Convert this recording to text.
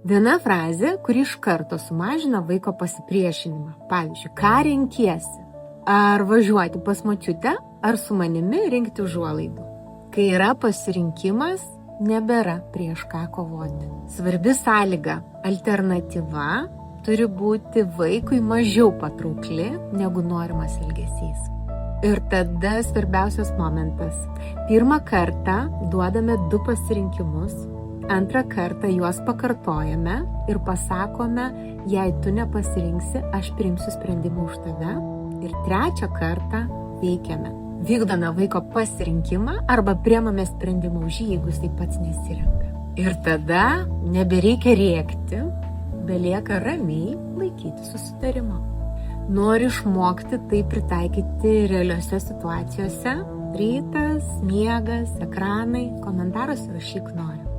Viena frazė, kuri iš karto sumažina vaiko pasipriešinimą. Pavyzdžiui, ką renkiesi? Ar važiuoti pas močiutę, ar su manimi rinkti užuolaidų? Kai yra pasirinkimas, nebėra prieš ką kovoti. Svarbi sąlyga – alternatyva turi būti vaikui mažiau patraukli negu norimas elgesys. Ir tada svarbiausias momentas. Pirmą kartą duodame 2 pasirinkimus, antrą kartą juos pakartojame ir pasakome, jei tu nepasirinksi, aš priimsiu sprendimą už tave. Ir trečią kartą veikiame. Vykdome vaiko pasirinkimą arba priemame sprendimą už jį, jeigu jisai pats nesirenka. Ir tada nebereikia rėkti, belieka ramiai laikyti susitarimo. Nori išmokti tai pritaikyti realiose situacijose? Rytas, miegas, ekranai, komentaruose rašyk noriu.